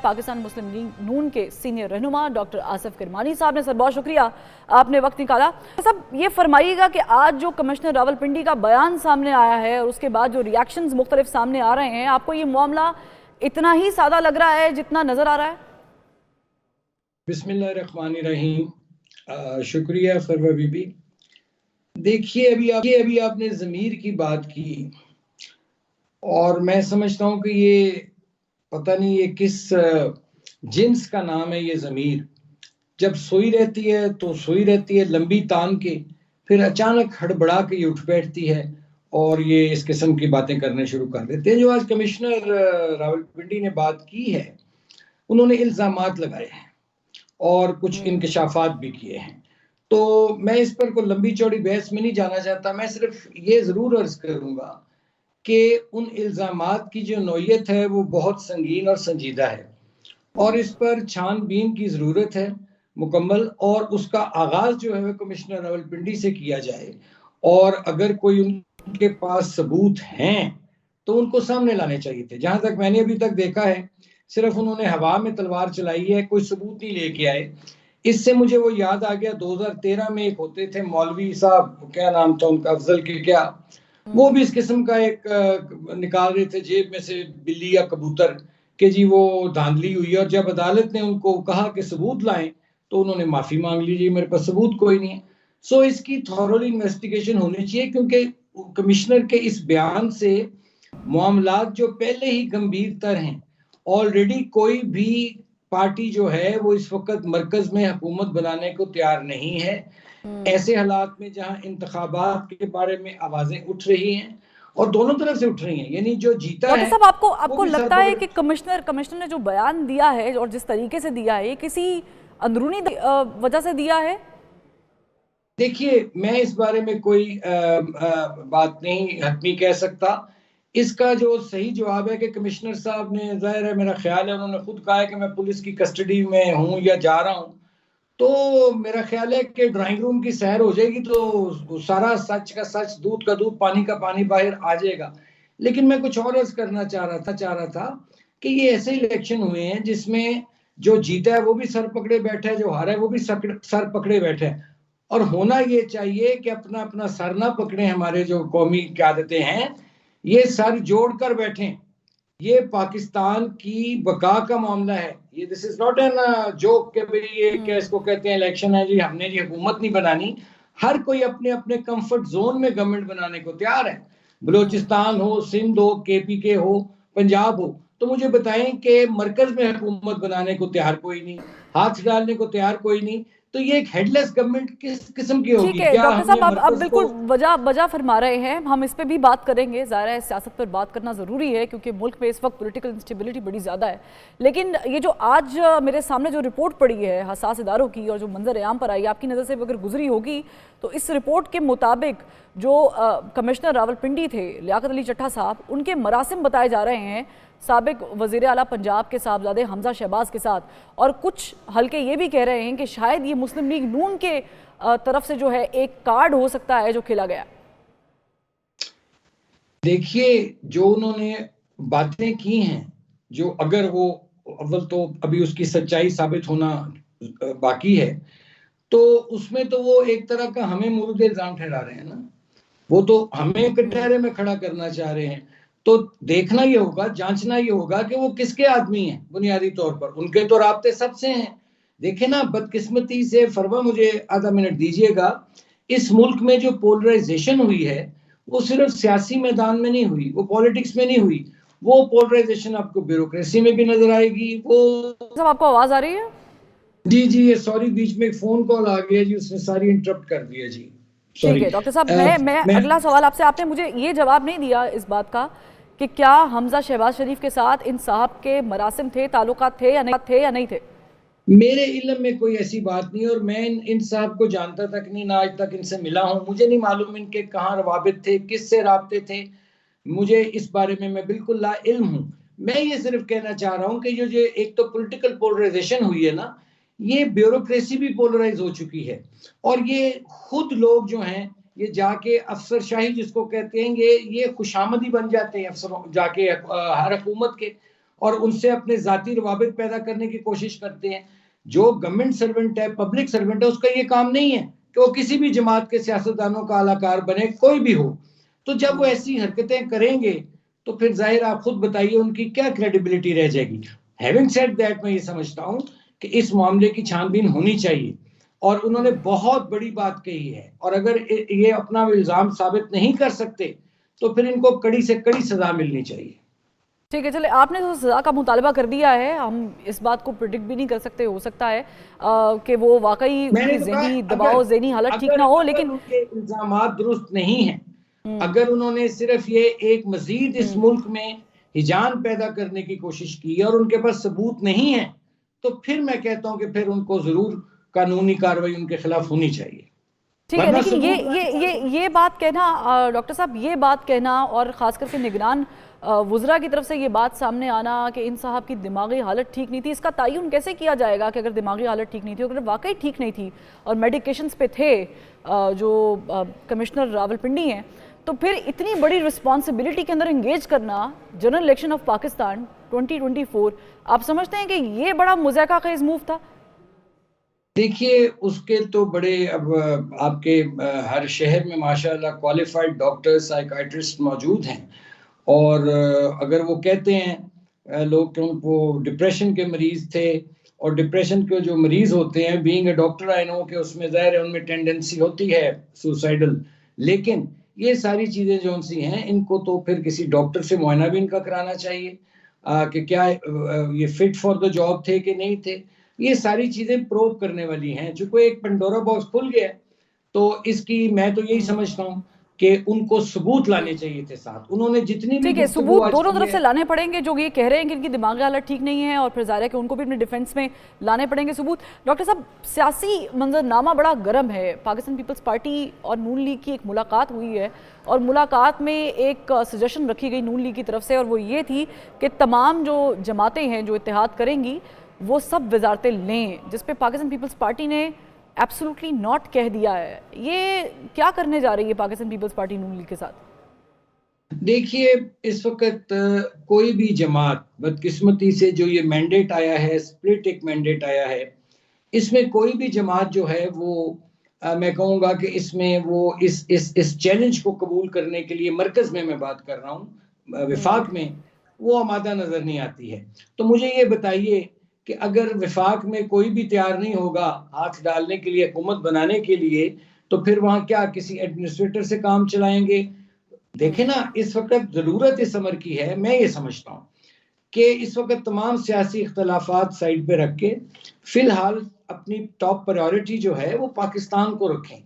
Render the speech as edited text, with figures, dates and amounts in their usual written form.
पाकिस्तान मुस्लिम league नून के senior रहनुमा doctor Asif Kirmani साहब ने। सर बहुत शुक्रिया, आपने वक्त निकाला। सब ये फरमाइएगा कि आज जो कमिश्नर रावलपिंडी का बयान सामने आया है और उसके बाद जो रिएक्शंस मुख्तलिफ सामने आ रहे हैं, आपको ये मामला इतना ही सादा लग रहा है जितना नजर आ रहा है? बिस्मिल्लाहिर्रहमानिर्रहीम। शुक्रिया फरवा बीबी। देखिए, अभी आपने ज़मीर की बात की और मैं समझता हूँ कि ये पता नहीं ये किस जिन्स का नाम है ये ज़मीर। जब सोई रहती है तो सोई रहती है लंबी तान के, फिर अचानक हड़बड़ा के ये उठ बैठती है और ये इस किस्म की बातें करने शुरू कर देते हैं। जो आज कमिश्नर रावलपिंडी ने बात की है, उन्होंने इल्ज़ामात लगाए हैं और कुछ इंकशाफात भी किए हैं। तो मैं इस पर कोई लंबी चौड़ी बहस में नहीं जाना चाहता। मैं सिर्फ ये ज़रूर अर्ज़ करूँगा कि उन इल्ज़ामात की जो नौइयत है वो बहुत संगीन और संजीदा है और इस पर छानबीन की ज़रूरत है मुकम्मल, और उसका आगाज़ जो है कमिश्नर रावलपिंडी से किया जाए और अगर कोई उनके पास सबूत हैं तो उनको सामने लाने चाहिए थे। जहाँ तक मैंने अभी तक देखा है, सिर्फ उन्होंने हवा में तलवार चलाई है, कोई सबूत नहीं लेके आए। इससे मुझे वो याद आ गया 2013 में एक होते थे मौलवी साहब, क्या नाम था उनका, अफजल के क्या, वो भी इस किस्म का एक निकाल रहे थे जेब में से बिल्ली या कबूतर कि जी वो धांधली हुई, और जब अदालत ने उनको कहा कि सबूत लाएं तो उन्होंने माफी मांग ली, जी मेरे पास सबूत कोई नहीं है। सो इसकी थॉरोली इन्वेस्टिगेशन होनी चाहिए, क्योंकि कमिश्नर के इस बयान से मामलात जो पहले ही गंभीर तर हैं, ऑलरेडी कोई भी पार्टी जो है वो इस वक्त मरकज में हुकूमत बनाने को तैयार नहीं है। ऐसे हालात में जहां इंतखाबात के बारे में आवाजें उठ रही हैं और दोनों तरफ से उठ रही हैं, यानी जो जीता है। डॉक्टर साहब, आपको लगता है कि कमिश्नर ने जो बयान दिया है और जिस तरीके से दिया है, ये किसी अंदरूनी वजह से दिया है? देखिए, मैं इस बारे में कोई बात नहीं हतमी कह सकता। इसका जो सही जवाब है कि कमिश्नर साहब ने, जाहिर है मेरा ख्याल है उन्होंने खुद कहा है कि मैं पुलिस की कस्टडी में हूँ या जा रहा हूँ, तो मेरा ख्याल है कि ड्राइंग रूम की सैर हो जाएगी तो सारा सच का सच, दूध का दूध, पानी का पानी बाहर आ जाएगा। लेकिन मैं कुछ और अर्ज करना चाह रहा था कि ये ऐसे इलेक्शन हुए हैं जिसमें जो जीता है वो भी सर पकड़े बैठा है, जो हारा है वो भी सर पकड़े बैठा है। और होना ये चाहिए कि अपना अपना सर ना पकड़े हमारे जो कौमी क़यादतें हैं, ये सर जोड़कर बैठें। ये पाकिस्तान की बका का मामला है। ये this is not an joke के भाई ये क्या इसको कहते हैं इलेक्शन है जी, हमने जी हुकूमत नहीं बनानी। हर कोई अपने अपने कंफर्ट जोन में गवर्नमेंट बनाने को तैयार है। बलूचिस्तान हो, सिंध हो, केपीके हो, पंजाब हो, तो मुझे बताएं कि मरकज में हुकूमत बनाने को तैयार कोई नहीं, हाथ डालने को तैयार कोई नहीं। तो ये एक हेडलेस गवर्नमेंट किस किस्म की होगी? ठीक है क्या डॉक्टर साहब, हमने अब मरकज बिल्कुल को वजह फरमा रहे हैं, हम इस पे भी बात करेंगे। ज़ाहिर है सियासत पर बात करना ज़रूरी है क्योंकि मुल्क में इस वक्त पॉलिटिकल इंस्टेबिलिटी बड़ी ज़्यादा है। लेकिन ये जो आज मेरे सामने जो रिपोर्ट पड़ी है हसास इदारों की और जो मंजर आम पर आई, आपकी नज़र से अगर गुजरी होगी तो इस रिपोर्ट के मुताबिक जो कमिश्नर रावलपिंडी थे लियाकत अली चट्टा साहब, उनके मरासिम बताए जा रहे हैं साबिक वज़ीर आला पंजाब के साहबजादे हमजा शहबाज के साथ, और कुछ हल्के ये भी कह रहे हैं कि शायद ये मुस्लिम लीग नून के तरफ से जो है एक कार्ड हो सकता है जो खेला गया। देखिए, जो उन्होंने बातें की हैं, जो अगर वो अव्वल तो अभी उसकी सच्चाई साबित होना बाकी है, तो उसमें तो वो एक तरह का हमें मुर्द इल्जाम ठहरा रहे हैं ना। वो तो हमें कटहरे में खड़ा करना चाह रहे हैं। तो देखना ये होगा, जांचना ये होगा कि वो किसके आदमी हैं बुनियादी तौर पर। उनके तो राब्ते सबसे हैं। देखे ना, बदकिस्मती से फरवा, मुझे आधा मिनट दीजिएगा, इस मुल्क में जो पोलराइजेशन हुई है वो सिर्फ सियासी मैदान में नहीं हुई, वो पॉलिटिक्स में नहीं हुई, वो पोलराइजेशन आपको ब्यूरोक्रेसी में भी नजर आएगी। वो सब आपको आवाज आ रही है? जी ये सॉरी, बीच में एक फोन कॉल आ गया जी, उसने सारी इंटरप्ट कर दिया जी, ठीक सॉरी। है डॉक्टर साहब, मैं अगला सवाल आपसे, आपने मुझे ये जवाब नहीं दिया इस बात का कि क्या हमजा शहबाज शरीफ के साथ इन साहब के मरासिम थे, ताल्लुकात थे या नहीं थे? मेरे इल्म में कोई ऐसी बात नहीं, और मैं इन साहब को जानता तक नहीं, ना आज तक इनसे मिला हूं। मुझे नहीं मालूम इनके कहाँ रवाबित थे, किससे राब्ते थे, मुझे इस बारे में मैं बिल्कुल ला इल्म हूं। मैं ये सिर्फ कहना चाह रहा हूं कि जो एक तो पॉलिटिकल पोलराइजेशन हुई है ना, ये ब्यूरोक्रेसी भी पोलराइज हो चुकी है। और ये खुद लोग जो हैं, ये जाके अफसरशाही जिसको कहते हैं, ये खुशामदी बन जाते हैं अफसरों जाके हर हुकूमत के। और उनसे अपने जाती रवाबित पैदा करने की कोशिश करते हैं। जो गवर्नमेंट सर्वेंट है, पब्लिक सर्वेंट है, उसका ये काम नहीं है कि वो किसी भी जमात के सियासतदानों का आलाकार बने, कोई भी हो। तो जब वो ऐसी हरकतें करेंगे तो फिर जाहिर आप खुद बताइए उनकी क्या क्रेडिबिलिटी रह जाएगी। हैविंग सेड दैट, मैं ये समझता हूं कि इस मामले की छानबीन होनी चाहिए और उन्होंने बहुत बड़ी बात कही है, और अगर ये अपना इल्जाम साबित नहीं कर सकते तो फिर इनको कड़ी से कड़ी सजा मिलनी चाहिए। ठीक है, चले आपने तो सजा का मुतालबा कर दिया है, हम इस बात को प्रिडिक्ट भी नहीं कर सकते, हो सकता है कि वो वाकई मैंने उनकी तो कहा, ज़हनी दबाव, ज़हनी हालत ठीक ना हो, लेकिन उनके इल्जामात दुरुस्त नहीं हैं, अगर उन्होंने सिर्फ ये एक मजीद इस मुल्क में हिजान पैदा करने की कोशिश की और उनके पास सबूत नहीं है, तो फिर मैं कहता हूं कि फिर उनको जरूर कानूनी कार्रवाई उनके खिलाफ होनी चाहिए। ठीक है, लेकिन ये बात कहना डॉक्टर साहब, ये बात कहना और ख़ास करके निगरान वुज़रा की तरफ से ये बात सामने आना कि इन साहब की दिमागी हालत ठीक नहीं थी, इसका तयन कैसे किया जाएगा कि अगर दिमागी हालत ठीक नहीं थी, अगर वाकई ठीक नहीं थी और मेडिकेशंस पे थे जो कमिश्नर रावलपिंडी हैं, तो फिर इतनी बड़ी रिस्पॉन्सिबिलिटी के अंदर इंगेज करना जनरल इलेक्शन ऑफ पाकिस्तान 2024, आप समझते हैं कि ये बड़ा मुज़ायका खेज़ मूव था? देखिए, उसके तो बड़े अब आपके हर शहर में माशाल्लाह क्वालिफाइड डॉक्टर, साइकियाट्रिस्ट मौजूद हैं, और अगर वो कहते हैं लोग कि उनको डिप्रेशन के मरीज थे, और डिप्रेशन के जो मरीज होते हैं, being a doctor I know कि उसमें ज़ाहिर है उनमें टेंडेंसी होती है सुसाइडल, लेकिन ये सारी चीज़ें जो सी हैं इनको तो फिर किसी डॉक्टर से मुआयना भी इनका कराना चाहिए कि क्या ये फिट फॉर द जॉब थे कि नहीं थे। ये सारी चीज़ें प्रोब करने वाली हैं। चूँकि एक पंडोरा बॉक्स खुल गया है, तो इसकी मैं तो यही समझता हूँ कि उनको सबूत लाने चाहिए थे साथ। उन्होंने जितनी भी ठीक है, गुफ्तगू सबूत आज दोनों की तरफ से है, लाने पड़ेंगे, जो ये कह रहे हैं कि इनकी दिमागी हालत ठीक नहीं है, और फिर ज़ाहिर है कि उनको भी अपने डिफेंस में लाने पड़ेंगे सबूत। डॉक्टर साहब, सियासी मंजरनामा बड़ा गर्म है। पाकिस्तान पीपल्स पार्टी और नून लीग की एक मुलाकात हुई है, और मुलाकात में एक सजेशन रखी गई नून लीग की तरफ से, और वो ये थी कि तमाम जो जमातें हैं जो इत्तेहाद करेंगी वो सब वजारतें लें, जिस पे पाकिस्तान पीपल्स पार्टी ने एब्सोल्युटली नॉट कह दिया है। ये क्या करने जा रही है पाकिस्तान पीपल्स पार्टी नून लीग के साथ? देखिए, इस वक़्त कोई भी जमात, बदकिस्मती से जो ये मैंडेट आया है, स्प्लिट एक मैंडेट आया है, इसमें कोई भी जमात जो है वो मैं कहूँगा कि इसमें वो इस चैलेंज को कबूल करने के लिए, मरकज़ में मैं बात कर रहा हूँ, विफाक में, वो आमादा नज़र नहीं आती है। तो मुझे ये बताइए कि अगर विफाक में कोई भी तैयार नहीं होगा हाथ डालने के लिए, हुकूमत बनाने के लिए, तो फिर वहाँ क्या किसी एडमिनिस्ट्रेटर से काम चलाएँगे? देखें ना, इस वक़्त ज़रूरत इस अमर की है, मैं ये समझता हूँ कि इस वक़्त तमाम सियासी इख्तलाफात साइड पे रख के फ़िलहाल अपनी टॉप प्रायोरिटी जो है वो पाकिस्तान को रखें।